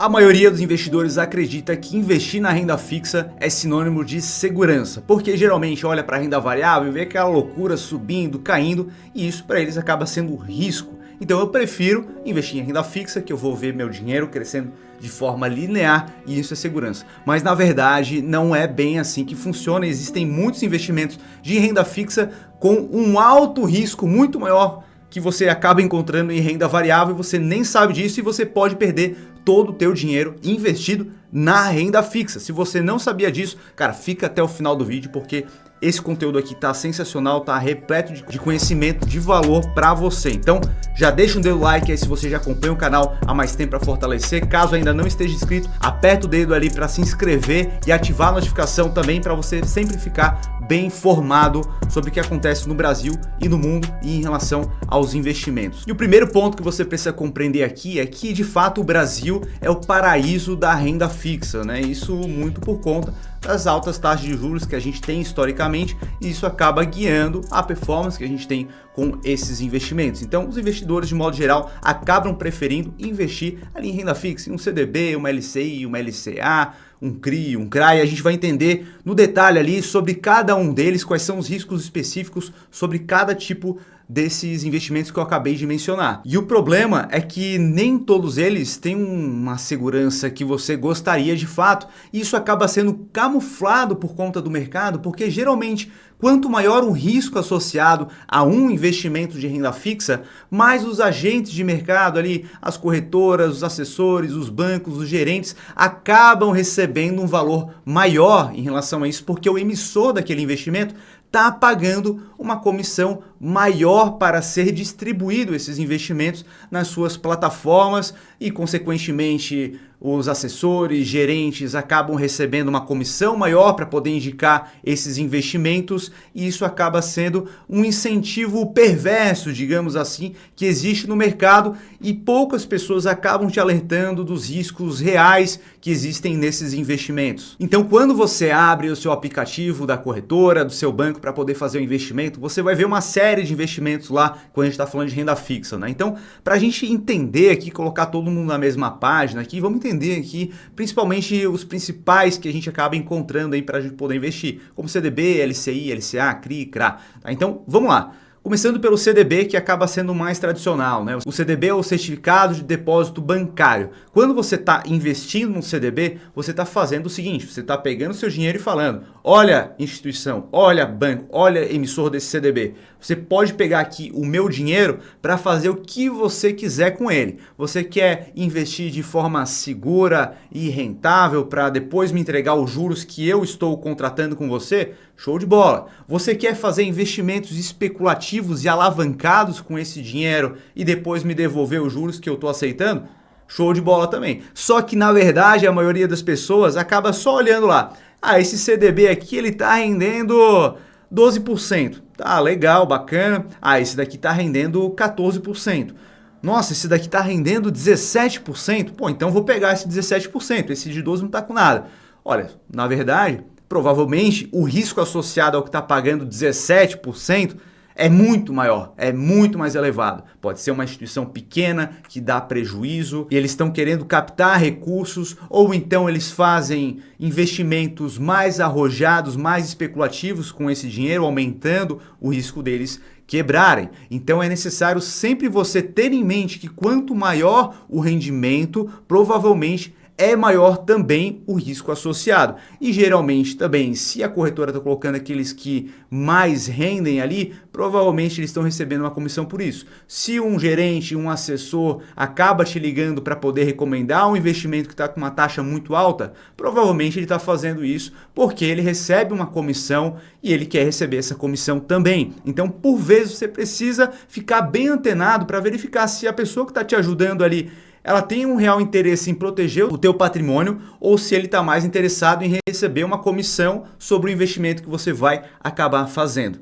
A maioria dos investidores acredita que investir na renda fixa é sinônimo de segurança, porque geralmente olha para a renda variável e vê aquela loucura subindo, caindo, e isso para eles acaba sendo risco. Então eu prefiro investir em renda fixa, que eu vou ver meu dinheiro crescendo de forma linear e isso é segurança. Mas na verdade não é bem assim que funciona. Existem muitos investimentos de renda fixa com um alto risco muito maior que você acaba encontrando em renda variável e você nem sabe disso e você pode perder todo o teu dinheiro investido na renda fixa. Se você não sabia disso, cara, fica até o final do vídeo porque esse conteúdo aqui tá sensacional, tá repleto de conhecimento, de valor para você. Então já deixa um dedo like aí se você já acompanha o canal há mais tempo para fortalecer. Caso ainda não esteja inscrito, aperta o dedo ali para se inscrever e ativar a notificação também para você sempre ficar bem informado sobre o que acontece no Brasil e no mundo e em relação aos investimentos. E o primeiro ponto que você precisa compreender aqui é que de fato o Brasil é o paraíso da renda fixa, né? Isso muito por conta das altas taxas de juros que a gente tem historicamente e isso acaba guiando a performance que a gente tem com esses investimentos. Então os investidores de modo geral acabam preferindo investir ali em renda fixa, em um CDB, uma LCI, uma LCA, um CRI, um CRA, e a gente vai entender no detalhe ali sobre cada um deles, quais são os riscos específicos sobre cada tipo desses investimentos que eu acabei de mencionar. E o problema é que nem todos eles têm uma segurança que você gostaria de fato, e isso acaba sendo camuflado por conta do mercado, porque geralmente quanto maior o risco associado a um investimento de renda fixa, mais os agentes de mercado ali, as corretoras, os assessores, os bancos, os gerentes, acabam recebendo um valor maior em relação a isso, porque o emissor daquele investimento está pagando uma comissão maior para ser distribuído esses investimentos nas suas plataformas e, consequentemente, os assessores, gerentes acabam recebendo uma comissão maior para poder indicar esses investimentos e isso acaba sendo um incentivo perverso, digamos assim, que existe no mercado e poucas pessoas acabam te alertando dos riscos reais que existem nesses investimentos. Então, quando você abre o seu aplicativo da corretora, do seu banco para poder fazer o investimento, você vai ver uma série de investimentos lá quando a gente está falando de renda fixa, né? Então, para a gente entender aqui, colocar todo mundo na mesma página aqui, vamos entender aqui principalmente os principais que a gente acaba encontrando aí para a gente poder investir, como CDB, LCI, LCA, CRI, CRA. Tá? Então, vamos lá. Começando pelo CDB, que acaba sendo mais tradicional, né? O CDB é o Certificado de Depósito Bancário. Quando você está investindo no CDB, você está fazendo o seguinte, você está pegando seu dinheiro e falando, olha instituição, olha banco, olha emissor desse CDB, você pode pegar aqui o meu dinheiro para fazer o que você quiser com ele. Você quer investir de forma segura e rentável para depois me entregar os juros que eu estou contratando com você? Show de bola! Você quer fazer investimentos especulativos e alavancados com esse dinheiro e depois me devolver os juros que eu estou aceitando? Show de bola também. Só que na verdade a maioria das pessoas acaba só olhando lá. Ah, esse CDB aqui ele está rendendo 12%. Tá legal, bacana. Ah, esse daqui está rendendo 14%. Nossa, esse daqui está rendendo 17%. Pô, então vou pegar esse 17%. Esse de 12 não está com nada. Olha, na verdade, provavelmente o risco associado ao que está pagando 17% é muito maior, é muito mais elevado. Pode ser uma instituição pequena que dá prejuízo e eles estão querendo captar recursos ou então eles fazem investimentos mais arrojados, mais especulativos com esse dinheiro, aumentando o risco deles quebrarem. Então é necessário sempre você ter em mente que quanto maior o rendimento, provavelmente é maior também o risco associado. E geralmente também, se a corretora está colocando aqueles que mais rendem ali, provavelmente eles estão recebendo uma comissão por isso. Se um gerente, um assessor acaba te ligando para poder recomendar um investimento que está com uma taxa muito alta, provavelmente ele está fazendo isso porque ele recebe uma comissão e ele quer receber essa comissão também. Então, por vezes, você precisa ficar bem antenado para verificar se a pessoa que está te ajudando ali ela tem um real interesse em proteger o teu patrimônio ou se ele está mais interessado em receber uma comissão sobre o investimento que você vai acabar fazendo.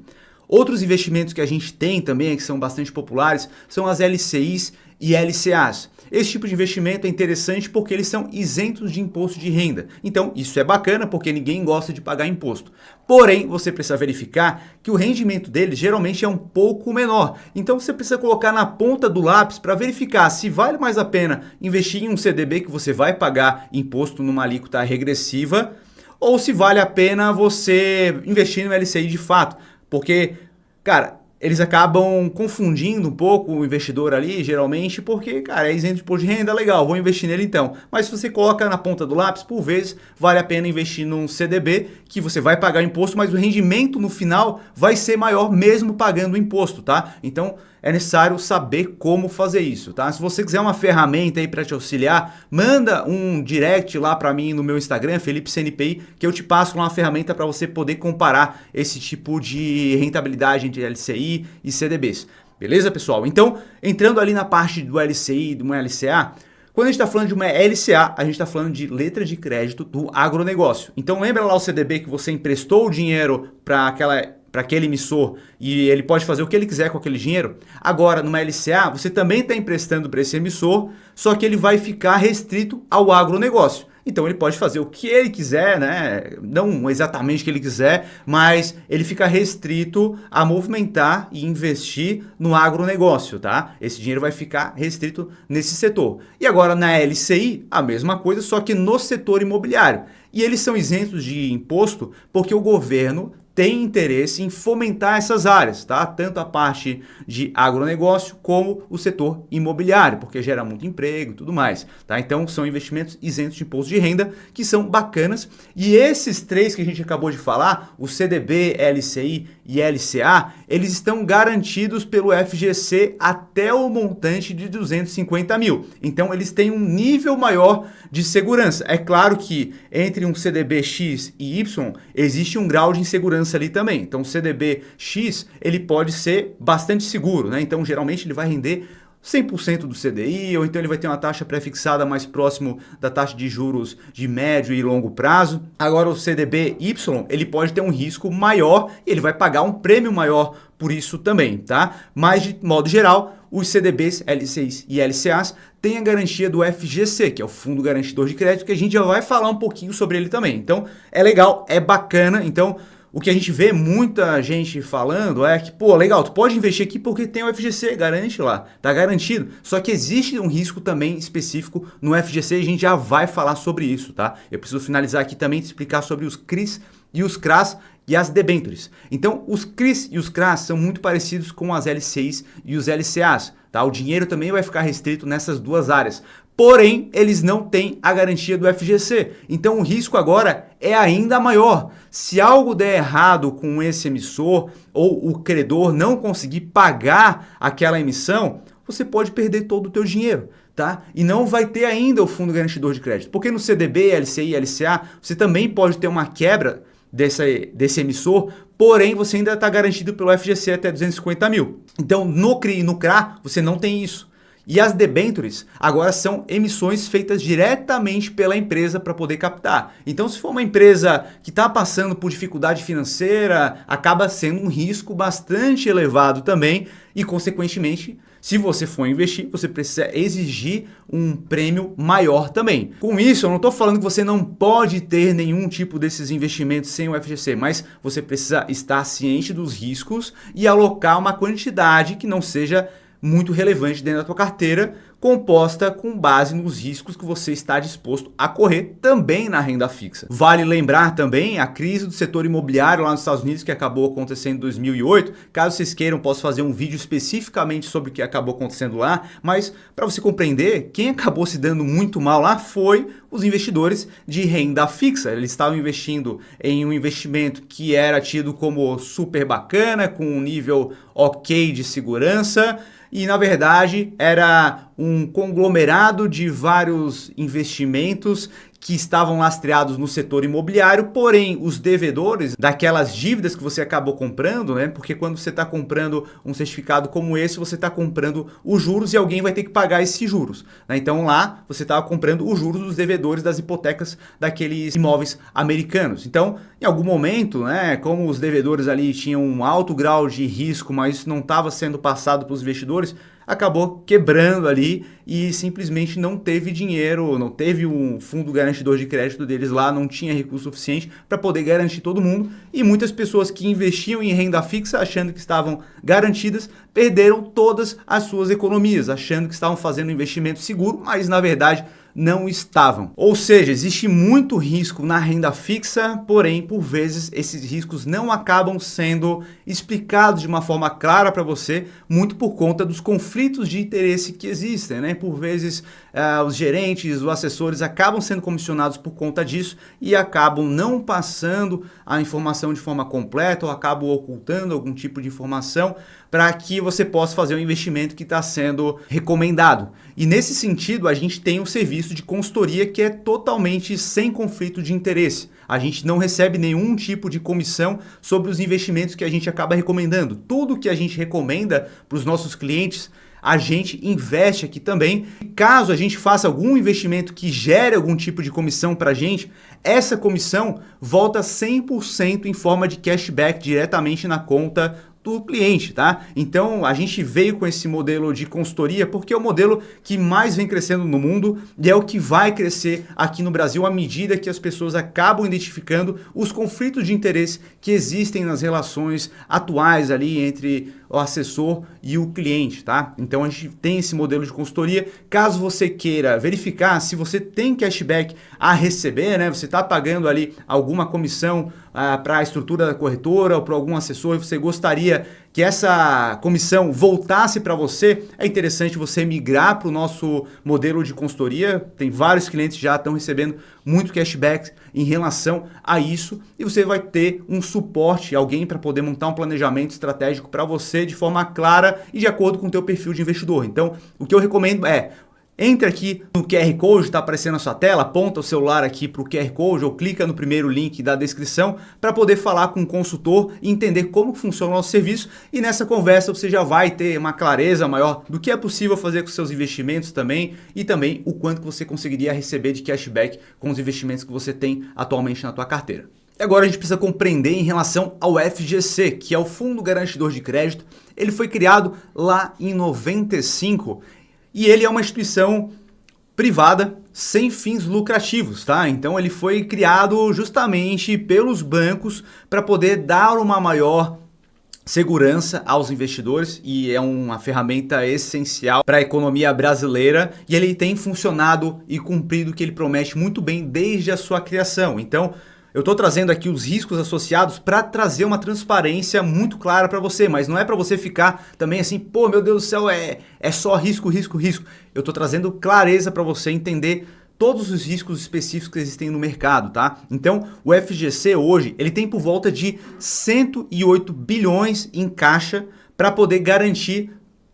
Outros investimentos que a gente tem também, que são bastante populares, são as LCIs e LCAs. Esse tipo de investimento é interessante porque eles são isentos de imposto de renda. Então, isso é bacana porque ninguém gosta de pagar imposto. Porém, você precisa verificar que o rendimento deles geralmente é um pouco menor. Então, você precisa colocar na ponta do lápis para verificar se vale mais a pena investir em um CDB que você vai pagar imposto numa alíquota regressiva ou se vale a pena você investir no LCI de fato. Porque, cara, eles acabam confundindo um pouco o investidor ali, geralmente, porque, cara, é isento de imposto de renda, legal, vou investir nele então. Mas se você coloca na ponta do lápis, por vezes, vale a pena investir num CDB, que você vai pagar imposto, mas o rendimento no final vai ser maior mesmo pagando o imposto, tá? Então, é necessário saber como fazer isso, tá? Se você quiser uma ferramenta aí para te auxiliar, manda um direct lá para mim no meu Instagram, Felipe CNPI, que eu te passo uma ferramenta para você poder comparar esse tipo de rentabilidade entre LCI e CDBs. Beleza, pessoal? Então, entrando ali na parte do LCI e do LCA, quando a gente está falando de uma LCA, a gente está falando de letra de crédito do agronegócio. Então, lembra lá o CDB que você emprestou o dinheiro para aquele emissor e ele pode fazer o que ele quiser com aquele dinheiro? Agora, numa LCA, você também está emprestando para esse emissor, só que ele vai ficar restrito ao agronegócio. Então ele pode fazer o que ele quiser, né? Não exatamente o que ele quiser, mas ele fica restrito a movimentar e investir no agronegócio, tá? Esse dinheiro vai ficar restrito nesse setor. E agora na LCI, a mesma coisa, só que no setor imobiliário. E eles são isentos de imposto porque o governo tem interesse em fomentar essas áreas, tá? Tanto a parte de agronegócio como o setor imobiliário, porque gera muito emprego e tudo mais, tá? Então são investimentos isentos de imposto de renda que são bacanas. E esses três que a gente acabou de falar, o CDB, LCI e LCA, eles estão garantidos pelo FGC até o montante de 250 mil. Então eles têm um nível maior de segurança. É claro que entre um CDB X e Y existe um grau de insegurança ali também. Então o CDB X ele pode ser bastante seguro, né? Então geralmente ele vai render 100% do CDI, ou então ele vai ter uma taxa pré-fixada mais próximo da taxa de juros de médio e longo prazo. Agora o CDB Y, ele pode ter um risco maior e ele vai pagar um prêmio maior por isso também, tá? Mas de modo geral, os CDBs, LCIs e LCAs têm a garantia do FGC, que é o Fundo Garantidor de Crédito, que a gente já vai falar um pouquinho sobre ele também. Então é legal, é bacana, então o que a gente vê muita gente falando é que, pô, legal, tu pode investir aqui porque tem o FGC, garante lá, tá garantido. Só que existe um risco também específico no FGC e a gente já vai falar sobre isso, tá? Eu preciso finalizar aqui também te explicar sobre os CRIs e os CRAs e as debêntures. Então, os CRIs e os CRAs são muito parecidos com as LCIs e os LCAs, tá? O dinheiro também vai ficar restrito nessas duas áreas. Porém, eles não têm a garantia do FGC. Então, o risco agora é ainda maior. Se algo der errado com esse emissor ou o credor não conseguir pagar aquela emissão, você pode perder todo o teu dinheiro, tá? E não vai ter ainda o Fundo Garantidor de Crédito. Porque no CDB, LCI e LCA, você também pode ter uma quebra desse emissor, porém você ainda está garantido pelo FGC até 250 mil. Então, no CRI e no CRA, você não tem isso. E as debêntures agora são emissões feitas diretamente pela empresa para poder captar. Então, se for uma empresa que está passando por dificuldade financeira, acaba sendo um risco bastante elevado também e, consequentemente, se você for investir, você precisa exigir um prêmio maior também. Com isso, eu não estou falando que você não pode ter nenhum tipo desses investimentos sem o FGC, mas você precisa estar ciente dos riscos e alocar uma quantidade que não seja muito relevante dentro da tua carteira, composta com base nos riscos que você está disposto a correr também na renda fixa. Vale lembrar também a crise do setor imobiliário lá nos Estados Unidos que acabou acontecendo em 2008. Caso vocês queiram, posso fazer um vídeo especificamente sobre o que acabou acontecendo lá, mas para você compreender, quem acabou se dando muito mal lá foi os investidores de renda fixa. Eles estavam investindo em um investimento que era tido como super bacana, com um nível ok de segurança, e na verdade era um conglomerado de vários investimentos que estavam lastreados no setor imobiliário, porém os devedores daquelas dívidas que você acabou comprando, né? Porque quando você está comprando um certificado como esse, você está comprando os juros e alguém vai ter que pagar esses juros, né? Então lá você estava comprando os juros dos devedores das hipotecas daqueles imóveis americanos. Então, em algum momento, né, como os devedores ali tinham um alto grau de risco, mas isso não estava sendo passado para os investidores, acabou quebrando ali e simplesmente não teve dinheiro, não teve um fundo garantidor de crédito deles lá, não tinha recurso suficiente para poder garantir todo mundo, e muitas pessoas que investiam em renda fixa achando que estavam garantidas, perderam todas as suas economias, achando que estavam fazendo um investimento seguro, mas na verdade não estavam. Ou seja, existe muito risco na renda fixa, porém, por vezes, esses riscos não acabam sendo explicados de uma forma clara para você, muito por conta dos conflitos de interesse que existem, né? Por vezes, os gerentes, os assessores acabam sendo comissionados por conta disso e acabam não passando a informação de forma completa ou acabam ocultando algum tipo de informação para que você possa fazer um investimento que está sendo recomendado. E nesse sentido, a gente tem um serviço de consultoria que é totalmente sem conflito de interesse. A gente não recebe nenhum tipo de comissão sobre os investimentos que a gente acaba recomendando. Tudo que a gente recomenda para os nossos clientes, a gente investe aqui também. Caso a gente faça algum investimento que gere algum tipo de comissão para a gente, essa comissão volta 100% em forma de cashback diretamente na conta do cliente, tá? Então a gente veio com esse modelo de consultoria porque é o modelo que mais vem crescendo no mundo e é o que vai crescer aqui no Brasil à medida que as pessoas acabam identificando os conflitos de interesse que existem nas relações atuais ali entre o assessor e o cliente, tá? Então a gente tem esse modelo de consultoria. Caso você queira verificar se você tem cashback a receber, né? Você está pagando ali alguma comissão para a estrutura da corretora ou para algum assessor e você gostaria que essa comissão voltasse para você, é interessante você migrar para o nosso modelo de consultoria. Tem vários clientes que já estão recebendo muito cashback em relação a isso e você vai ter um suporte, alguém para poder montar um planejamento estratégico para você de forma clara e de acordo com o teu perfil de investidor. Então, o que eu recomendo é: entre aqui no QR Code, está aparecendo na sua tela, aponta o celular aqui para o QR Code ou clica no primeiro link da descrição para poder falar com um consultor e entender como funciona o nosso serviço, e nessa conversa você já vai ter uma clareza maior do que é possível fazer com seus investimentos também e também o quanto que você conseguiria receber de cashback com os investimentos que você tem atualmente na tua carteira. E agora a gente precisa compreender em relação ao FGC, que é o Fundo Garantidor de Crédito. Ele foi criado lá em 95 e ele é uma instituição privada sem fins lucrativos, tá? Então ele foi criado justamente pelos bancos para poder dar uma maior segurança aos investidores e é uma ferramenta essencial para a economia brasileira e ele tem funcionado e cumprido o que ele promete muito bem desde a sua criação. Então, eu estou trazendo aqui os riscos associados para trazer uma transparência muito clara para você, mas não é para você ficar também assim, pô, meu Deus do céu, é só risco, risco, risco. Eu estou trazendo clareza para você entender todos os riscos específicos que existem no mercado, tá? Então, o FGC hoje, ele tem por volta de 108 bilhões em caixa para poder garantir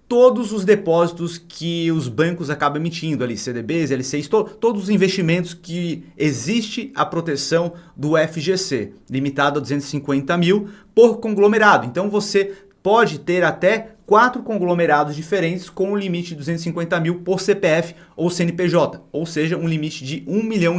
todos os depósitos que os bancos acabam emitindo ali, CDBs, LCIs, todos os investimentos que existe a proteção do FGC, limitado a 250 mil por conglomerado. Então você pode ter até 4 conglomerados diferentes com um limite de 250 mil por CPF ou CNPJ, ou seja, um limite de R$1 milhão,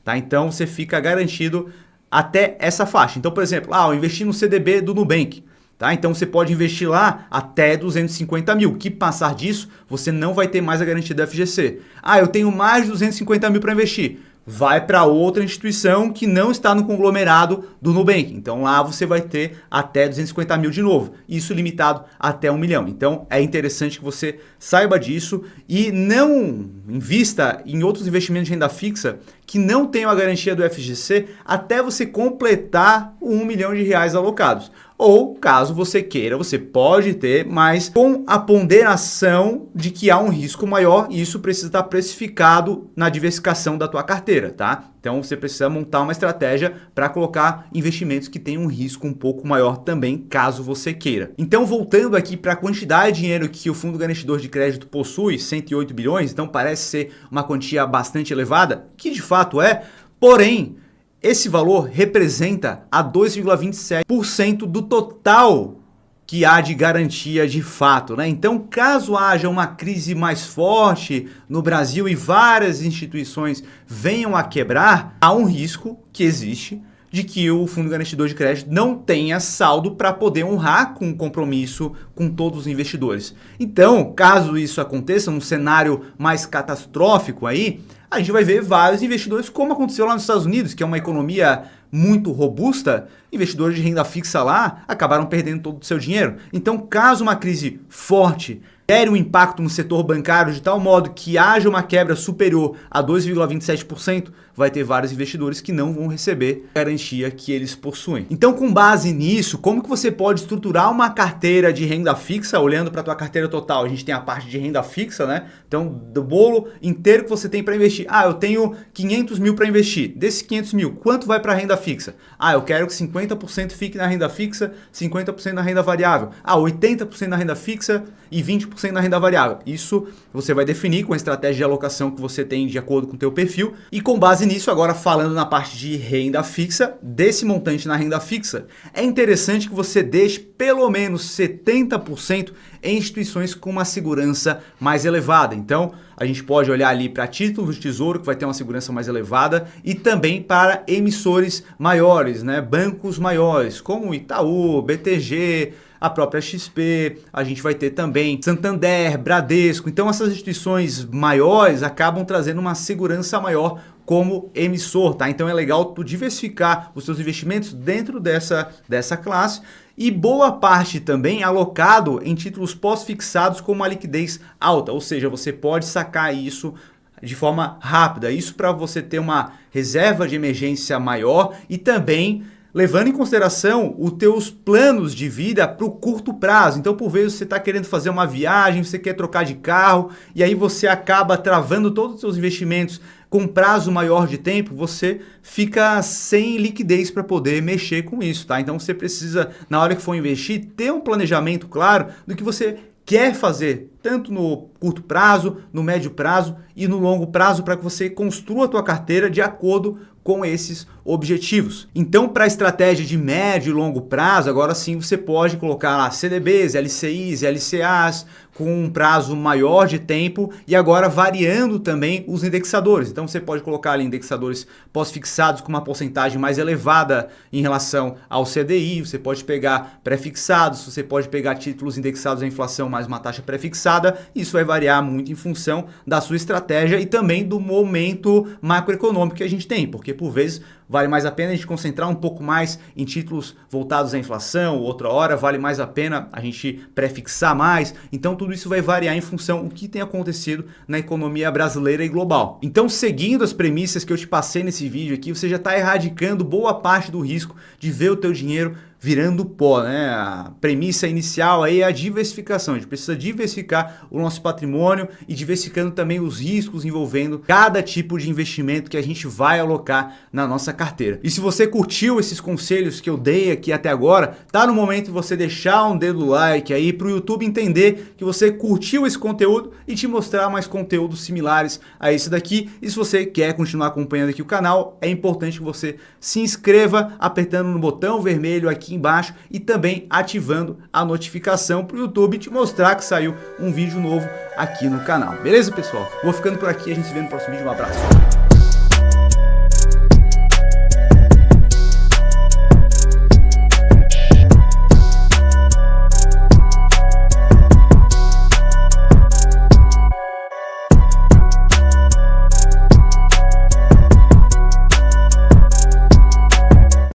tá? Então você fica garantido até essa faixa. Então, por exemplo, eu investi no CDB do Nubank, tá? Então você pode investir lá até 250 mil. Que passar disso, você não vai ter mais a garantia do FGC. Eu tenho mais de 250 mil para investir. Vai para outra instituição que não está no conglomerado do Nubank. Então lá você vai ter até 250 mil de novo. Isso limitado até 1 milhão. Então é interessante que você saiba disso e não invista em outros investimentos de renda fixa que não tenham a garantia do FGC até você completar o R$1 milhão alocados. ou caso você queira, você pode ter, mas com a ponderação de que há um risco maior e isso precisa estar precificado na diversificação da tua carteira, tá? Então você precisa montar uma estratégia para colocar investimentos que tenham um risco um pouco maior também, caso você queira. Então voltando aqui para a quantidade de dinheiro que o Fundo Garantidor de Crédito possui, 108 bilhões, então parece ser uma quantia bastante elevada, que de fato é, porém esse valor representa a 2,27% do total que há de garantia de fato, né? Então, caso haja uma crise mais forte no Brasil e várias instituições venham a quebrar, há um risco que existe de que o Fundo Garantidor de Crédito não tenha saldo para poder honrar com o compromisso com todos os investidores. Então, caso isso aconteça, num cenário mais catastrófico aí, a gente vai ver vários investidores, como aconteceu lá nos Estados Unidos, que é uma economia muito robusta, investidores de renda fixa lá acabaram perdendo todo o seu dinheiro. Então, caso uma crise forte gere um impacto no setor bancário de tal modo que haja uma quebra superior a 2,27%, vai ter vários investidores que não vão receber a garantia que eles possuem. Então, com base nisso, como que você pode estruturar uma carteira de renda fixa, olhando para a tua carteira total? A gente tem a parte de renda fixa, né? Então, do bolo inteiro que você tem para investir. Ah, eu tenho 500 mil para investir. Desses 500 mil, quanto vai para a renda fixa? Ah, eu quero que 50% fique na renda fixa, 50% na renda variável. Ah, 80% na renda fixa e 20% na renda variável. Isso você vai definir com a estratégia de alocação que você tem de acordo com o teu perfil. E com base nisso, agora falando na parte de renda fixa, desse montante na renda fixa, é interessante que você deixe pelo menos 70% em instituições com uma segurança mais elevada. Então, a gente pode olhar ali para títulos de tesouro, que vai ter uma segurança mais elevada, e também para emissores maiores, né? Bancos maiores, como Itaú, BTG, a própria XP, a gente vai ter também Santander, Bradesco. Então essas instituições maiores acabam trazendo uma segurança maior como emissor, tá? Então é legal tu diversificar os seus investimentos dentro dessa classe e boa parte também alocado em títulos pós-fixados com uma liquidez alta, ou seja, você pode sacar isso de forma rápida, isso para você ter uma reserva de emergência maior e também levando em consideração os teus planos de vida para o curto prazo. Então, por vezes, você está querendo fazer uma viagem, você quer trocar de carro, e aí você acaba travando todos os seus investimentos com prazo maior de tempo, você fica sem liquidez para poder mexer com isso, tá? Então, você precisa, na hora que for investir, ter um planejamento claro do que você quer fazer, tanto no curto prazo, no médio prazo e no longo prazo, para que você construa a tua carteira de acordo com esses objetivos. Então, para a estratégia de médio e longo prazo, agora sim você pode colocar lá CDBs, LCIs, LCAs, com um prazo maior de tempo e agora variando também os indexadores. Então, você pode colocar ali indexadores pós-fixados com uma porcentagem mais elevada em relação ao CDI, você pode pegar pré-fixados, você pode pegar títulos indexados à inflação mais uma taxa pré-fixada. Isso vai variar muito em função da sua estratégia e também do momento macroeconômico que a gente tem, porque por vezes vale mais a pena a gente concentrar um pouco mais em títulos voltados à inflação, outra hora vale mais a pena a gente prefixar mais. Então tudo isso vai variar em função do que tem acontecido na economia brasileira e global. Então, seguindo as premissas que eu te passei nesse vídeo aqui, você já está erradicando boa parte do risco de ver o teu dinheiro virando pó, né? A premissa inicial aí é a diversificação. A gente precisa diversificar o nosso patrimônio e diversificando também os riscos envolvendo cada tipo de investimento que a gente vai alocar na nossa carteira. E se você curtiu esses conselhos que eu dei aqui até agora, tá no momento de você deixar um dedo like aí para o YouTube entender que você curtiu esse conteúdo e te mostrar mais conteúdos similares a esse daqui. E se você quer continuar acompanhando aqui o canal, é importante que você se inscreva apertando no botão vermelho aqui embaixo e também ativando a notificação para o YouTube te mostrar que saiu um vídeo novo aqui no canal. Beleza, pessoal? Vou ficando por aqui, a gente se vê no próximo vídeo. Um abraço.